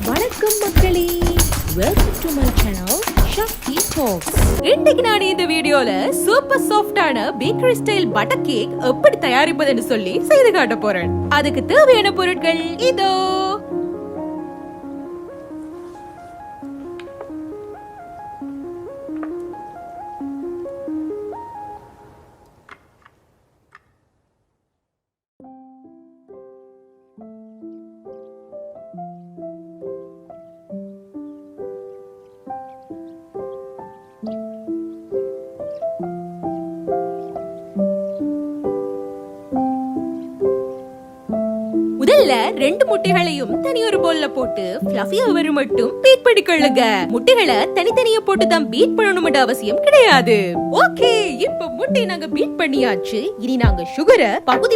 வணக்கம் மக்களே, welcome to my channel Shakti talks. இன்னைக்கு நான் இந்த வீடியோல சூப்பர் சாஃப்டான பேக்கரி ஸ்டைல் பட்டர் கேக் எப்படி தயாரிப்பதுன்னு சொல்லி செய்து காட்ட போறேன். அதுக்கு தேவையான பொருட்கள் இதோ. முதல்ல 2 முட்டைகளையும் தனியொரு பவுல்ல போட்டு ஃப்ளஃபியா வரும் மட்டும் பீட் பண்ணிக்கொள்ளுங்க. முட்டைகளை தனித்தனியா போட்டு தான் பீட் பண்ணணும்னு அவசியம் கிடையாது. ஓகே, இப்ப முட்டை நாங்க பீட் பண்ணியாச்சு. இனி நாங்க சுகரை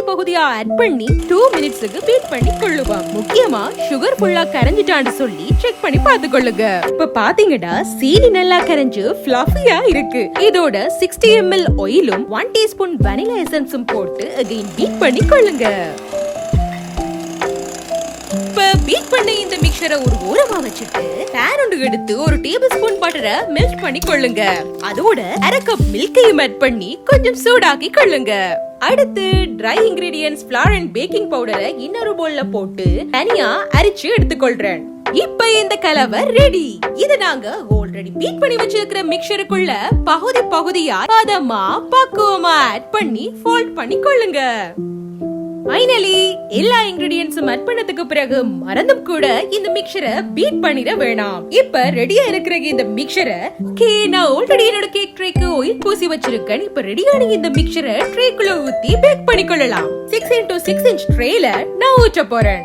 பகுதியா ஆட் பண்ணி 2 மினிட்ஸ்க்கு பீட் பண்ணி கொள்ளுவோம். முக்கியமா சுகர் ஃபுல்லா கரைஞ்சிட்டான்னு சொல்லி செக் பண்ணி பார்த்துக்கொள்ளுங்க. இப்ப பாத்தீங்கன்னா சீனி நல்லா கரைஞ்சு ஃப்ளஃபியா இருக்கு. இதோட 60 ml ஆயிலும் 1 டீஸ்பூன் வனிலா எசன்ஸும் போட்டு அகைன் பீட் பண்ணி கொள்ளுங்க. பீட் பண்ண இந்த மிக்சரை ஒரு ஓரமா வச்சுட்டு பேன் ஒன்று எடுத்து ஒரு டேபிள் ஸ்பூன் பட்டரை மெல்ட் பண்ணி கொள்ளுங்க. அதோட 1/2 கப் மில்கையும் ஆட் பண்ணி கொஞ்சம் சூடாக்கி கொள்ளுங்க. அடுத்து dry ingredients flour and baking பவுடரை இன்னொரு பவுல்ல போட்டு தனியா அரைச்சு எடுத்துக்கொள்றேன். இப்ப இந்த கலவை ரெடி. இது நாங்க ஆல்ரெடி பீட் பண்ணி வச்சிருக்கிற மிக்சருக்குள்ள பகுதியா பதமா பக்குவமா ஆட் பண்ணி ஃபோல்ட் பண்ணி கொள்ளுங்க. ஃபைனலி எல்லா இன்கிரிடியன்ட்ஸும் ஆட் பண்ணதுக்கு பிறகு மறந்தும் கூட இந்த மிக்சரை பீட் பண்ணிட வேணாம். இப்ப ரெடியா இருக்கிற இந்த மிக்சரை நான் ஆல்ரெடி என்னோட கேக் ட்ரேக்கு ஆயில் பூசி வச்சிருக்கேன். இப்ப ரெடியான இந்த மிக்சரை ட்ரேக்குள்ள ஊத்தி பேக் பண்ணிக்கொள்ளலாம். 6x6 இன்ச் ட்ரேல நான் ஊற்ற போறேன்.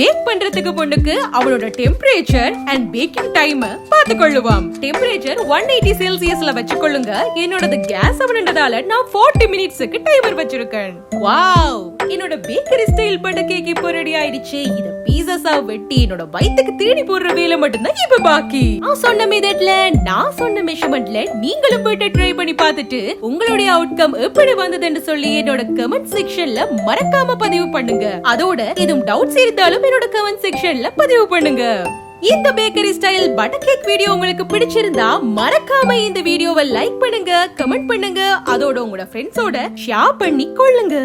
பேக் பண்றதுக்கு முன்னுக்கு அவனோட டெம்பரேச்சர் அண்ட் பேக்கிங் டைம் பார்த்துக்கொள்ளுவாம். டெம்பரேச்சர் 180 செல்சியஸ்ல வச்சுக்கொள்ளுங்க. என்னோட கேஸ் அவனன்றதால நான் 40 மினிட்ஸ்க்கு டைமர் வச்சிருக்கேன். வாவ், என்னோட பேக்கரி ஸ்டைல் பட்டர் கேக் இப்போ ரெடி ஆயிடுச்சு. இத பீசஸா வெட்டி என்னோட வயித்துக்கு தேடி போடுற வேலை மட்டும்தான் இப்ப பாக்கி. நான் சொன்ன மெத்தட்ல, நான் சொன்ன மெஷர்மென்ட்ல நீங்களும் போட்டு ட்ரை பண்ணி பார்த்துட்டு உங்களுடைய அவுட்கம் எப்படி வந்ததுன்னு சொல்லி என்னோட கமெண்ட் செக்ஷன்ல மறக்காம பதிவு பண்ணுங்க. அதோட எதுவும் டவுட்ஸ் இருந்தாலும் என்னோட கமெண்ட் செக்ஷன்ல பதிவு பண்ணுங்க. இந்த bakery style butter cake video உங்களுக்கு பிடிச்சிருந்தா மறக்காம இந்த வீடியோவை லைக் பண்ணுங்க, கமெண்ட் பண்ணுங்க, அதோட உங்களோட ஃப்ரெண்ட்ஸோட ஷேர் பண்ணி கொள்ளுங்க.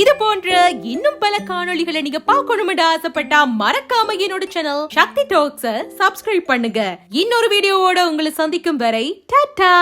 இது போன்ற இன்னும் பல காணொளிகளை நீங்க பார்க்கணும்னு ஆசைப்பட்டா மறக்காம என்னோட சேனல் சக்தி டாக்ஸை சப்ஸ்கிரைப் பண்ணுங்க. இன்னொரு வீடியோவோட உங்களை சந்திக்கும் வரை டாடா.